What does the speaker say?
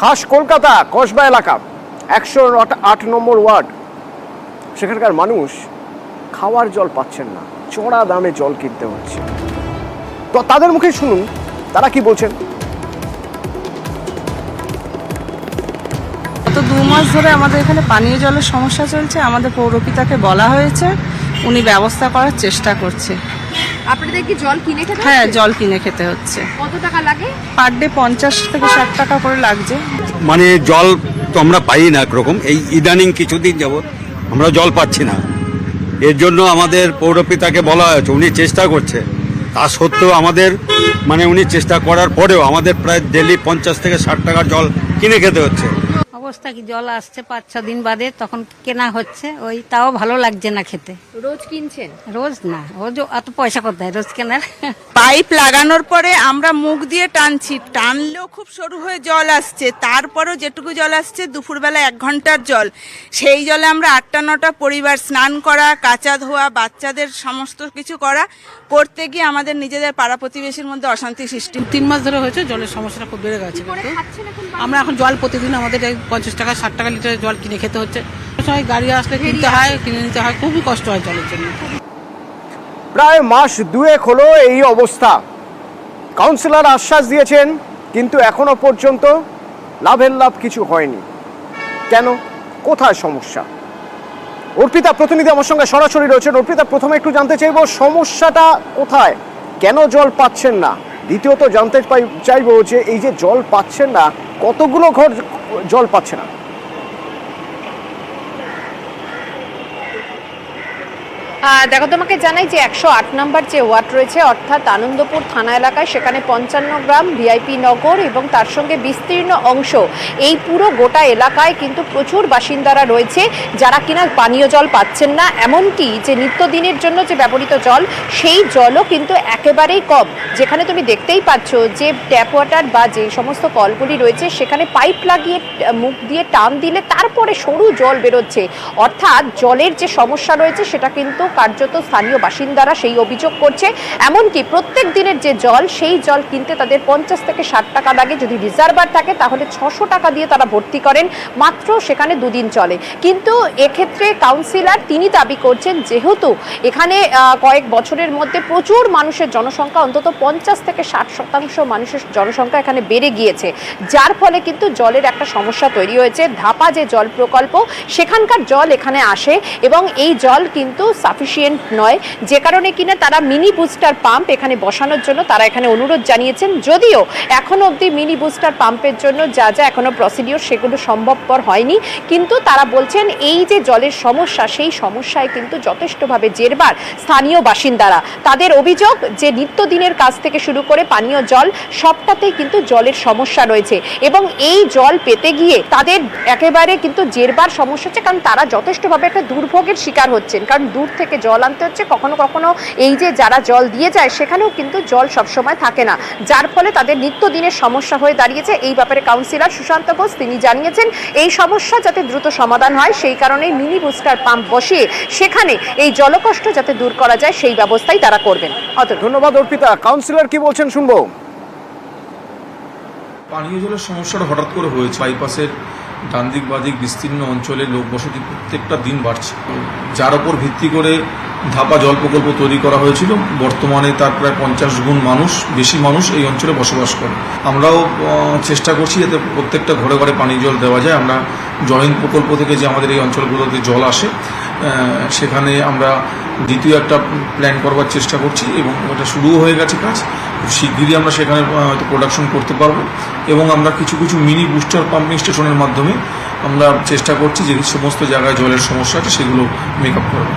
খাস কলকাতা কসবা এলাকা 108 নম্বর ওয়ার্ড, সেখানকার মানুষ খাওয়ার জল পাচ্ছেন না, চড়া দামে জল কিনতে হচ্ছে। তো তাদের মুখে শুনুন তারা কি বলছেন। তো 2 মাস ধরে আমাদের এখানে পানীয় জলের সমস্যা চলছে। আমাদের পৌরপিতাকে বলা হয়েছে, উনি ব্যবস্থা করার চেষ্টা করছে। আপনাদের কি জল কিনে খেতে হচ্ছে? হ্যাঁ, জল কিনে খেতে হচ্ছে। কত টাকা লাগে? পার ডে 50 থেকে 60 টাকা করে লাগছে। মানে জল তো আমরা পাই না একরকম, এই ইদানিং কিছুদিন যাবৎ আমরা জল পাচ্ছি না। এর জন্য আমাদের পৌরপিতাকে বলা হয়েছে, উনি চেষ্টা করছে। তা সত্ত্বেও আমাদের উনি চেষ্টা করার পরেও আমাদের প্রায় ডেলি 50 থেকে 60 টাকার জল কিনে খেতে হচ্ছে। অবস্থা কি, জল আসছে 5-6 দিন বাদে, তখন কেনা হচ্ছে, ওই তাও ভালো লাগছে না খেতে। রোজ কিনছেন? রোজ না, রোজ অত পয়সা কোথায় রোজ কেনার। পাইপ লাগানোর পরে আমরা মুখ দিয়ে টানছি, টানলেও খুব সরু হয়ে জল আসছে। তারপরও যেটুকু জল আসছে দুপুরবেলা 1 ঘন্টার জল, সেই জলে আমরা 8-9টা পরিবার স্নান করা, কাচা ধোয়া, বাচ্চাদের সমস্ত কিছু করতে গিয়ে আমাদের নিজেদের পাড়া প্রতিবেশীর মধ্যে অশান্তি সৃষ্টি। 3 মাস ধরে হয়েছে, জলের সমস্যাটা খুব বেড়ে গেছে। আমরা এখন জল প্রতিদিন আমাদের 50 টাকা 60 টাকা লিটার জল কিনে খেতে হচ্ছে। সবাই গাড়ি আসলে কিনতে হয়, কিনে নিতে হয়, খুবই কষ্ট হয় জলের জন্য। প্রায় মাস 2 হলো এই অবস্থা। কাউন্সিলর আশ্বাস দিয়েছেন, কিন্তু এখনো পর্যন্ত লাভের লাভ কিছু হয়নি। কেন, কোথায় সমস্যা? অর্পিতা প্রতিনিধি আমার সঙ্গে সরাসরি রয়েছেন। অর্পিতা, প্রথমে একটু জানতে চাইবো সমস্যাটা কোথায়, কেন জল পাচ্ছেন না? দ্বিতীয়ত জানতে চাইবো যে এই যে জল পাচ্ছেন না, কতগুলো ঘর জল পাচ্ছে না? দেখো, তোমাকে জানাই যে 108 নম্বর যে ওয়ার্ড রয়েছে, অর্থাৎ আনন্দপুর থানা এলাকায়, সেখানে 55 গ্রাম, ভিআইপি নগর এবং তার সঙ্গে বিস্তীর্ণ অংশ, এই পুরো গোটা এলাকায় কিন্তু প্রচুর বাসিন্দারা রয়েছে যারা কিনা পানীয় জল পাচ্ছেন না। এমনকি যে নিত্যদিনের জন্য যে ব্যবহৃত জল, সেই জলও কিন্তু একেবারেই কম। যেখানে তুমি দেখতেই পাচ্ছ যে ট্যাপ ওয়াটার বা যে সমস্ত কলগুলি রয়েছে, সেখানে পাইপ লাগিয়ে মুখ দিয়ে টান দিলে তারপরে সরু জল বেরোচ্ছে। অর্থাৎ জলের যে সমস্যা রয়েছে সেটা কিন্তু কার্যত স্থানীয় বাসিন্দারা সেই অভিযোগ করছে। এমনকি প্রত্যেক দিনের যে জল, সেই জল কিনতে তাদের 50 থেকে 60 টাকা লাগে। যদি রিজার্ভার থাকে তাহলে 600 টাকা দিয়ে তারা ভর্তি করেন, মাত্র সেখানে 2 দিন চলে। কিন্তু এক্ষেত্রে কাউন্সিলর তিনি দাবি করছেন, যেহেতু এখানে কয়েক বছরের মধ্যে প্রচুর মানুষের জনসংখ্যা, অন্তত 50 থেকে 60% মানুষের জনসংখ্যা এখানে বেড়ে গিয়েছে, যার ফলে কিন্তু জলের একটা সমস্যা তৈরি হয়েছে। ধাপা যে জল প্রকল্প, সেখানকার জল এখানে আসে এবং এই জল কিন্তু সাফিসিয়েন্ট নয়, যে কারণে কিনা তারা মিনি বুস্টার পাম্প এখানে বসানোর জন্য তারা এখানে অনুরোধ জানিয়েছেন। যদিও এখনো অবধি মিনি বুস্টার পাম্পের জন্য যা যা এখনো প্রসিডিওর, সেগুলো সম্ভবপর হয়নি, কিন্তু তারা বলছেন এই যে জলের সমস্যা, সেই সমস্যায় কিন্তু যথেষ্টভাবে জেরবার স্থানীয় বাসিন্দারা। তাদের অভিযোগ যে নিত্যদিনের কাজ থেকে শুরু করে পানীয় জল, সবটাতেই কিন্তু জলের সমস্যা রয়েছে এবং এই জল পেতে গিয়ে তাদের একেবারে কিন্তু জেরবার সমস্যা হচ্ছে, কারণ তারা যথেষ্টভাবে একটা দুর্ভোগের শিকার হচ্ছেন। কারণ দূর থেকে জল আনতে হচ্ছে, কখনো কখনো এই যে যারা জল দিয়ে যায় সেখানেও কিন্তু জল সবসময় থাকে না, যার ফলে তাদের নিত্যদিনের সমস্যা হয়ে দাঁড়িয়েছে। এই ব্যাপারে কাউন্সিলর সুশান্ত ঘোষ তিনি জানিয়েছেন, এই সমস্যা যাতে দ্রুত সমাধান হয়, সেই কারণেই মিনি বুস্টার পাম্প বসিয়ে সেখানে এই জলকষ্ট যাতে দূর করা যায়, সেই ব্যবস্থাই তারা করবেন। ধন্যবাদ অর্পিতা। কাউন্সিলর কি বলছেন শুনবো। পানীয় জলের সমস্যাটা হঠাৎ করে হয়েছে। বাইপাসের ডান দিক বাদিক বিস্তীর্ণ অঞ্চলে লোক বসতি প্রত্যেকটা দিন বাড়ছে, যার ওপর ভিত্তি করে ধাপা জল প্রকল্প তৈরি করা হয়েছিল। বর্তমানে তার প্রায় 50 গুণ বেশি মানুষ এই অঞ্চলে বসবাস করে। আমরাও চেষ্টা করছি যাতে প্রত্যেকটা ঘরে ঘরে পানীয় জল দেওয়া যায়। আমরা জয়েন্ট প্রকল্প থেকে যে আমাদের এই অঞ্চলগুলোতে জল আসে, সেখানে আমরা দ্বিতীয় একটা প্ল্যান করবার চেষ্টা করছি এবং ওটা শুরুও হয়ে গেছে কাজ। শিগগিরই আমরা সেখানে হয়তো প্রোডাকশন করতে পারবো এবং আমরা কিছু কিছু মিনি বুস্টার পাম্পিং স্টেশনের মাধ্যমে আমরা চেষ্টা করছি যে সমস্ত জায়গায় জলের সমস্যা আছে সেগুলো মেকআপ করবো।